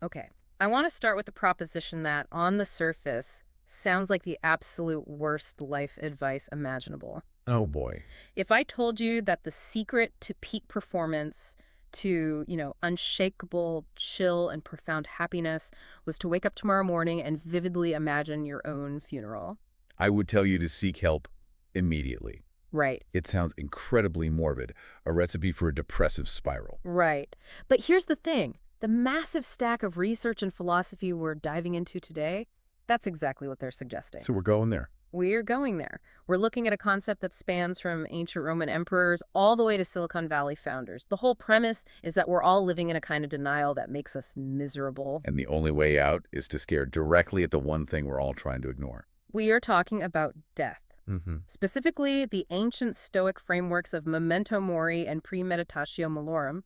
Okay. I want to start with the proposition that, on the surface, sounds like the absolute worst life advice imaginable. Oh boy. If I told you that the secret to peak performance, to, unshakable, chill, and profound happiness was to wake up tomorrow morning and vividly imagine your own funeral. I would tell you to seek help immediately. Right. It sounds incredibly morbid, a recipe for a depressive spiral. Right. But here's the thing. The massive stack of research and philosophy we're diving into today, that's exactly what they're suggesting. So we're going there. We're going there. We're looking at a concept that spans from ancient Roman emperors all the way to Silicon Valley founders. The whole premise is that we're all living in a kind of denial that makes us miserable. And the only way out is to stare directly at the one thing we're all trying to ignore. We are talking about death. Mm-hmm. Specifically, the ancient Stoic frameworks of memento mori and premeditatio malorum.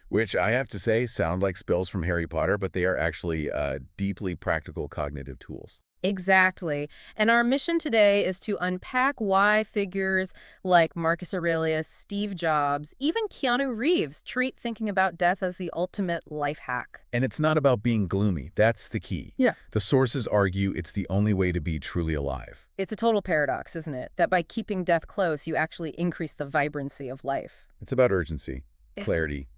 Which I have to say sound like spells from Harry Potter, but they are actually deeply practical cognitive tools. Exactly. And our mission today is to unpack why figures like Marcus Aurelius, Steve Jobs, even Keanu Reeves treat thinking about death as the ultimate life hack. And it's not about being gloomy. That's the key. Yeah. The sources argue it's the only way to be truly alive. It's a total paradox, isn't it? That by keeping death close, you actually increase the vibrancy of life. It's about urgency, Eh. clarity,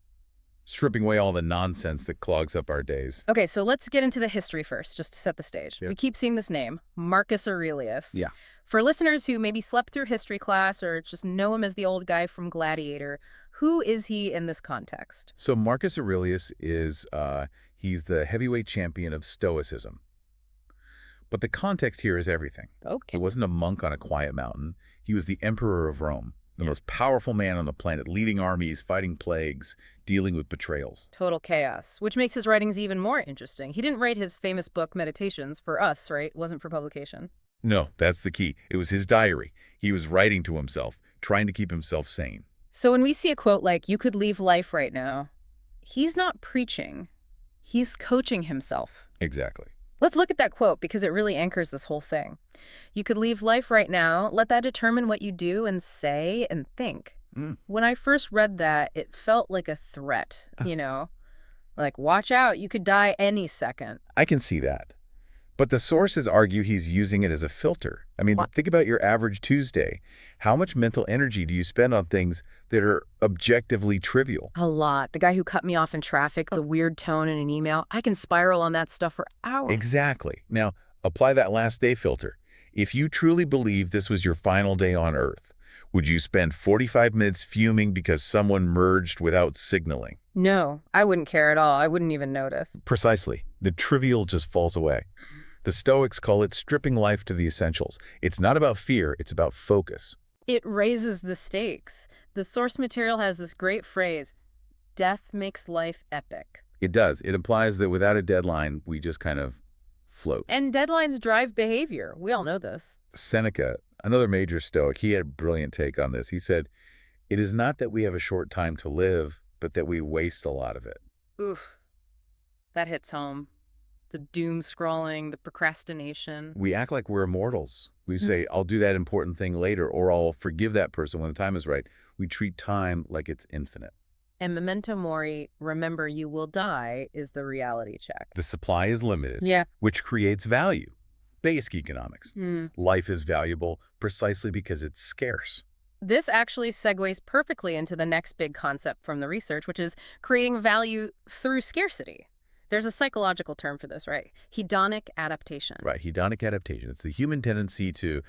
stripping away all the nonsense that clogs up our days. Okay, so let's get into the history first, just to set the stage. Yeah. We keep seeing this name, Marcus Aurelius. Yeah. For listeners who maybe slept through history class or just know him as the old guy from Gladiator, who is he in this context? So Marcus Aurelius is, he's the heavyweight champion of Stoicism. But the context here is everything. Okay. He wasn't a monk on a quiet mountain. He was the emperor of Rome, the most powerful man on the planet, leading armies, fighting plagues, dealing with betrayals. Total chaos, which makes his writings even more interesting. He didn't write his famous book, Meditations, for us, right? It wasn't for publication. No, that's the key. It was his diary. He was writing to himself, trying to keep himself sane. So when we see a quote like, "You could leave life right now," he's not preaching. He's coaching himself. Exactly. Let's look at that quote because it really anchors this whole thing. You could leave life right now. Let that determine what you do and say and think. Mm. When I first read that, it felt like a threat, Like, watch out, you could die any second. I can see that. But the sources argue he's using it as a filter. I mean, What? think about your average Tuesday. How much mental energy do you spend on things that are objectively trivial? A lot. The guy who cut me off in traffic, the weird tone in an email, I can spiral on that stuff for hours. Exactly. Now, apply that last day filter. If you truly believe this was your final day on Earth, would you spend 45 minutes fuming because someone merged without signaling? No, I wouldn't care at all. I wouldn't even notice. Precisely. The trivial just falls away. The Stoics call it stripping life to the essentials. It's not about fear, it's about focus. It raises the stakes. The source material has this great phrase, death makes life epic. It does. It implies that without a deadline, we just kind of float. And deadlines drive behavior. We all know this. Seneca, another major Stoic, he had a brilliant take on this. He said, "It is not that we have a short time to live, but that we waste a lot of it." Oof, that hits home. The doom scrolling, the procrastination. We act like we're immortals. We say, "I'll do that important thing later," or "I'll forgive that person when the time is right." We treat time like it's infinite. And memento mori, remember you will die, is the reality check. The supply is limited, Yeah. which creates value. Basic economics. Hmm. Life is valuable precisely because it's scarce. This actually segues perfectly into the next big concept from the research, which is creating value through scarcity. There's a psychological term for this, right? Hedonic adaptation. Right, hedonic adaptation. It's the human tendency to,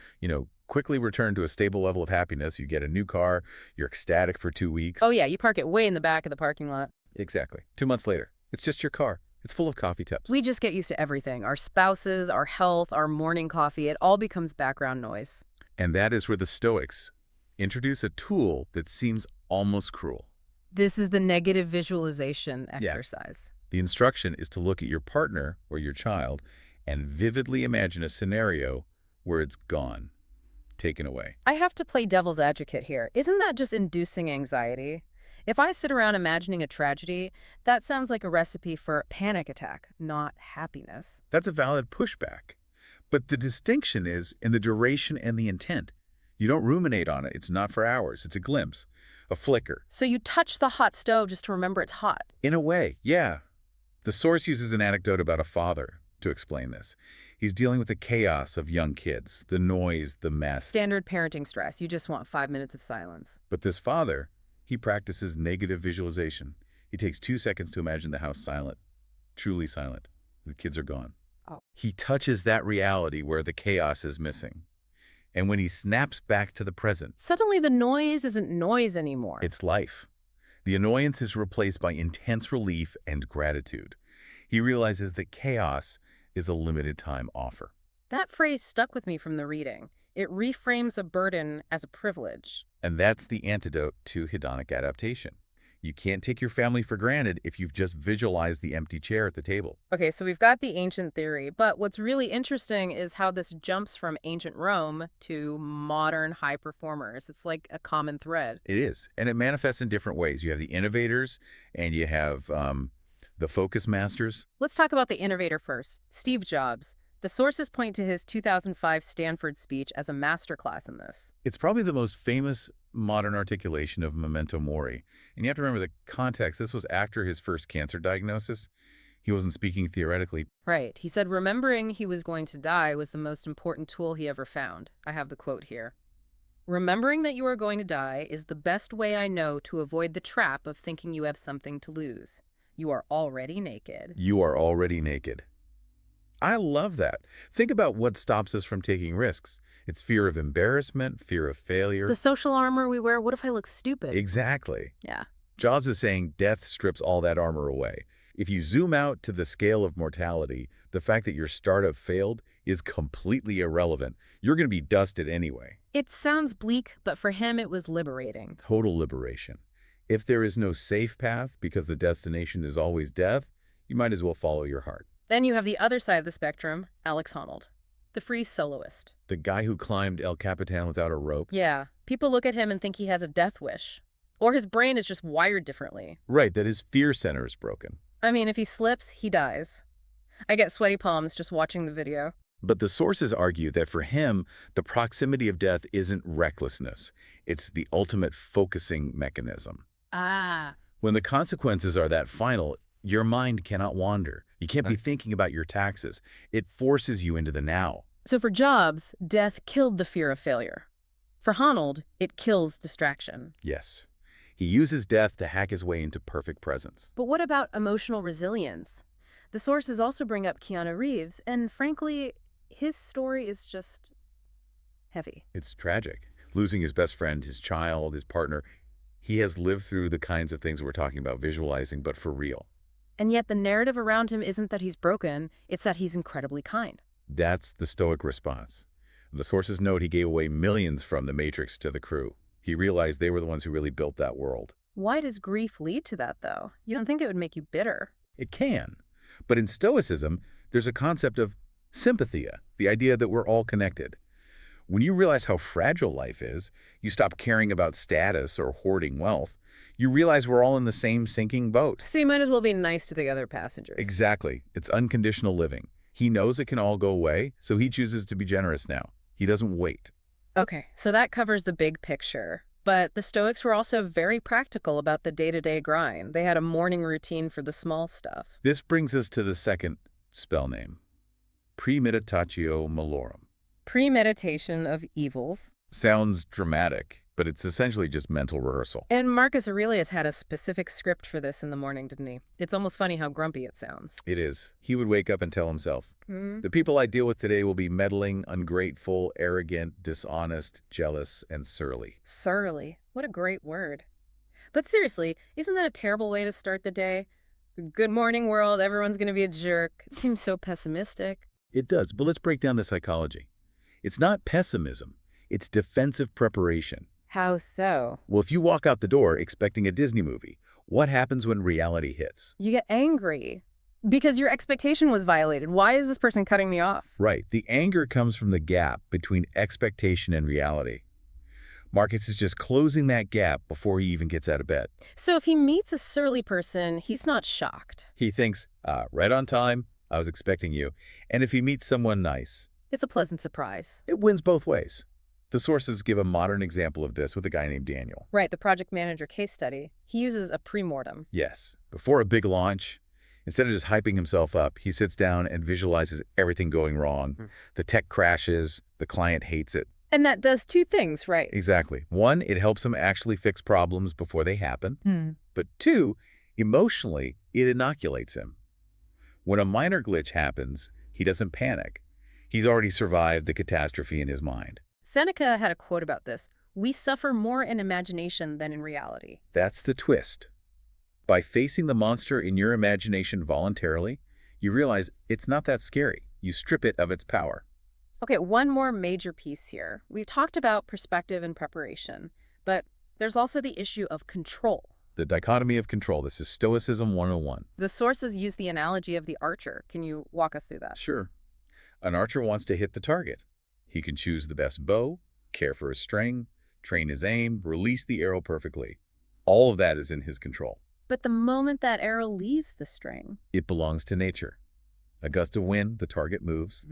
quickly return to a stable level of happiness. You get a new car, you're ecstatic for 2 weeks. Oh, yeah, you park it way in the back of the parking lot. Exactly. 2 months later, it's just your car. It's full of coffee tips. We just get used to everything. Our spouses, our health, our morning coffee, it all becomes background noise. And that is where the Stoics introduce a tool that seems almost cruel. This is the negative visualization exercise. The instruction is to look at your partner or your child and vividly imagine a scenario where it's gone, taken away. I have to play devil's advocate here. Isn't that just inducing anxiety? If I sit around imagining a tragedy, that sounds like a recipe for a panic attack, not happiness. That's a valid pushback. But the distinction is in the duration and the intent. You don't ruminate on it. It's not for hours. It's a glimpse, a flicker. So you touch the hot stove just to remember it's hot. In a way, yeah. The source uses an anecdote about a father to explain this. He's dealing with the chaos of young kids, the noise, the mess. Standard parenting stress. You just want 5 minutes of silence. But this father, he practices negative visualization. He takes 2 seconds to imagine the house silent, truly silent. The kids are gone. Oh. He touches that reality where the chaos is missing. And when he snaps back to the present, Suddenly the noise isn't noise anymore. it's life. The annoyance is replaced by intense relief and gratitude. He realizes that chaos is a limited time offer. That phrase stuck with me from the reading. It reframes a burden as a privilege. And that's the antidote to hedonic adaptation. You can't take your family for granted if you've just visualized the empty chair at the table. Okay, so we've got the ancient theory, but what's really interesting is how this jumps from ancient Rome to modern high performers. It's like a common thread. It is. And it manifests in different ways. You have the innovators and you have the focus masters. Let's talk about the innovator first, Steve Jobs. The sources point to his 2005 Stanford speech as a masterclass in this. It's probably the most famous modern articulation of memento mori. And you have to remember the context. This was after his first cancer diagnosis. He wasn't speaking theoretically. Right. He said remembering he was going to die was the most important tool he ever found. I have the quote here. Remembering that you are going to die is the best way I know to avoid the trap of thinking you have something to lose. You are already naked. You are already naked. I love that. Think about what stops us from taking risks. It's fear of embarrassment, fear of failure. The social armor we wear, what if I look stupid? Exactly. Yeah. Jobs is saying death strips all that armor away. If you zoom out to the scale of mortality, the fact that your startup failed is completely irrelevant. You're going to be dusted anyway. It sounds bleak, but for him it was liberating. Total liberation. If there is no safe path because the destination is always death, you might as well follow your heart. Then you have the other side of the spectrum, Alex Honnold, the free soloist. The guy who climbed El Capitan without a rope. Yeah, people look at him and think he has a death wish. Or his brain is just wired differently. Right, that his fear center is broken. I mean, if he slips, he dies. I get sweaty palms just watching the video. But the sources argue that for him, the proximity of death isn't recklessness. It's the ultimate focusing mechanism. Ah. When the consequences are that final, your mind cannot wander. You can't be thinking about your taxes. It forces you into the now. So for Jobs, death killed the fear of failure. For Honnold, it kills distraction. Yes. He uses death to hack his way into perfect presence. But what about emotional resilience? The sources also bring up Keanu Reeves, and frankly, his story is just heavy. It's tragic. Losing his best friend, his child, his partner. He has lived through the kinds of things we're talking about, visualizing, but for real. And yet the narrative around him isn't that he's broken, it's that he's incredibly kind. That's the Stoic response. The sources note he gave away millions from the Matrix to the crew. He realized they were the ones who really built that world. Why does grief lead to that, though? You don't think it would make you bitter? It can. But in Stoicism, there's a concept of sympathia, the idea that we're all connected. When you realize how fragile life is, you stop caring about status or hoarding wealth. You realize we're all in the same sinking boat. So you might as well be nice to the other passengers. Exactly. It's unconditional living. He knows it can all go away, so he chooses to be generous now. He doesn't wait. Okay, so that covers the big picture. But the Stoics were also very practical about the day-to-day grind. They had a morning routine for the small stuff. This brings us to the second spell name, Premeditatio Malorum. Premeditation of evils. Sounds dramatic, but it's essentially just mental rehearsal. And Marcus Aurelius had a specific script for this in the morning, didn't he? It's almost funny how grumpy it sounds. It is. He would wake up and tell himself, the people I deal with today will be meddling, ungrateful, arrogant, dishonest, jealous, and surly. Surly. What a great word. But seriously, isn't that a terrible way to start the day? Good morning, world. Everyone's going to be a jerk. It seems so pessimistic. It does, but let's break down the psychology. It's not pessimism. It's defensive preparation. How so? Well, if you walk out the door expecting a Disney movie, what happens when reality hits? You get angry because your expectation was violated. Why is this person cutting me off? Right. The anger comes from the gap between expectation and reality. Marcus is just closing that gap before he even gets out of bed. So if he meets a surly person, he's not shocked. He thinks, right on time, I was expecting you. And if he meets someone nice, It's a pleasant surprise. it wins both ways. The sources give a modern example of this with a guy named Daniel. Right, the project manager case study. He uses a premortem. Yes, before a big launch, Instead of just hyping himself up, he sits down and visualizes everything going wrong. The tech crashes, the client hates it. And that does two things, right? Exactly. One, it helps him actually fix problems before they happen. Hmm. But two, emotionally, it inoculates him. When a minor glitch happens, he doesn't panic. He's already survived the catastrophe in his mind. Seneca had a quote about this. We suffer more in imagination than in reality. That's the twist. By facing the monster in your imagination voluntarily, you realize it's not that scary. You strip it of its power. Okay, one more major piece here. We've talked about perspective and preparation, but there's also the issue of control. The dichotomy of control. This is Stoicism 101. The sources use the analogy of the archer. Can you walk us through that? Sure. An archer wants to hit the target. He can choose the best bow, care for his string, train his aim, release the arrow perfectly. All of that is in his control. But the moment that arrow leaves the string, It belongs to nature. A gust of wind, the target moves.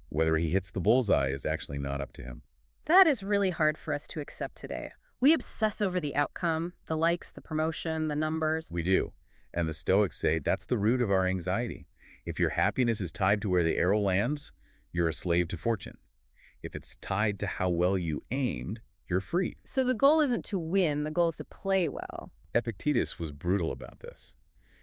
Whether he hits the bullseye is actually not up to him. that is really hard for us to accept today. We obsess over the outcome, the likes, the promotion, the numbers. We do. And the Stoics say that's the root of our anxiety. If your happiness is tied to where the arrow lands, you're a slave to fortune. If it's tied to how well you aimed, you're free. So the goal isn't to win, the goal is to play well. Epictetus was brutal about this.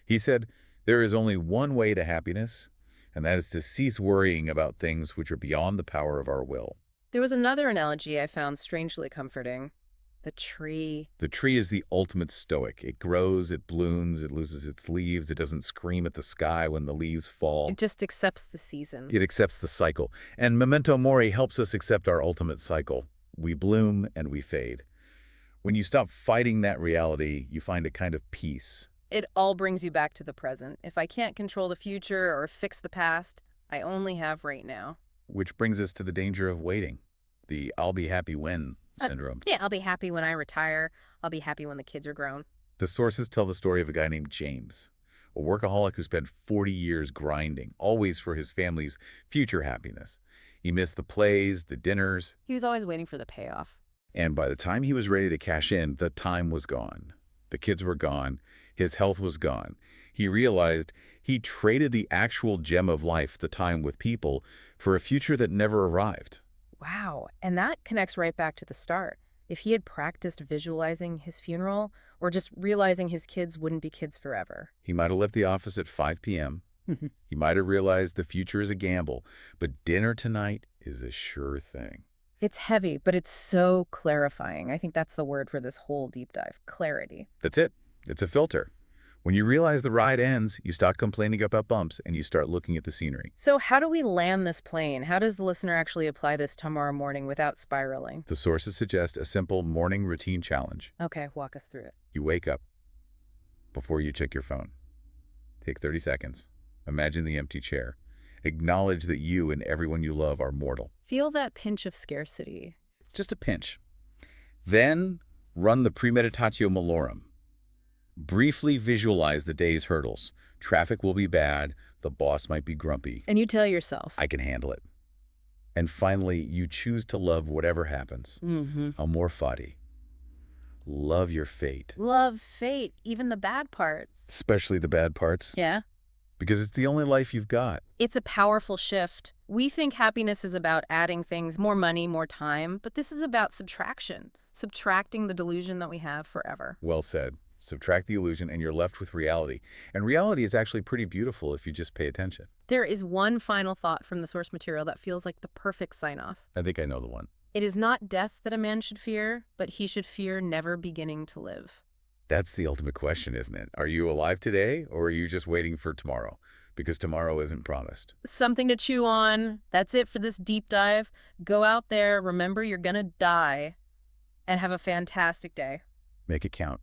He said, there is only one way to happiness, and that is to cease worrying about things which are beyond the power of our will. There was another analogy I found strangely comforting. The tree. The tree is the ultimate stoic. It grows, it blooms, it loses its leaves, it doesn't scream at the sky when the leaves fall. It just accepts the season. It accepts the cycle. And Memento Mori helps us accept our ultimate cycle. We bloom and we fade. When you stop fighting that reality, you find a kind of peace. It all brings you back to the present. If I can't control the future or fix the past, I only have right now. Which brings us to the danger of waiting. The I'll be happy when syndrome. Yeah, I'll be happy when I retire. I'll be happy when the kids are grown. The sources tell the story of a guy named James, a workaholic who spent 40 years grinding, always for his family's future happiness. He missed the plays, the dinners, He was always waiting for the payoff. and by the time he was ready to cash in, the time was gone. The kids were gone. His health was gone. He realized he traded the actual gem of life, the time with people, for a future that never arrived. Wow, and that connects right back to the start. If he had practiced visualizing his funeral or just realizing his kids wouldn't be kids forever. He might have left the office at 5 p.m. He might have realized the future is a gamble, but dinner tonight is a sure thing. It's heavy, but it's so clarifying. I think that's the word for this whole deep dive, clarity. That's it. It's a filter. When you realize the ride ends, you stop complaining about bumps and you start looking at the scenery. So how do we land this plane? How does the listener actually apply this tomorrow morning without spiraling? The sources suggest a simple morning routine challenge. Okay, walk us through it. You wake up before you check your phone. Take 30 seconds. Imagine the empty chair. Acknowledge that you and everyone you love are mortal. Feel that pinch of scarcity. Just a pinch. Then run the premeditatio malorum. Briefly visualize the day's hurdles. Traffic will be bad. The boss might be grumpy. And you tell yourself. I can handle it. And finally, you choose to love whatever happens. Amor fati. Love your fate. Love, fate, even the bad parts. Especially the bad parts. Yeah. Because it's the only life you've got. It's a powerful shift. We think happiness is about adding things, more money, more time, but this is about subtraction, subtracting the delusion that we have forever. Well said. Subtract the illusion and you're left with reality. And reality is actually pretty beautiful if you just pay attention. There is one final thought from the source material that feels like the perfect sign-off. I think I know the one. It is not death that a man should fear, but he should fear never beginning to live. That's the ultimate question, isn't it? Are you alive today or are you just waiting for tomorrow? Because tomorrow isn't promised. Something to chew on. That's it for this deep dive. Go out there, remember you're gonna die, and have a fantastic day. Make it count.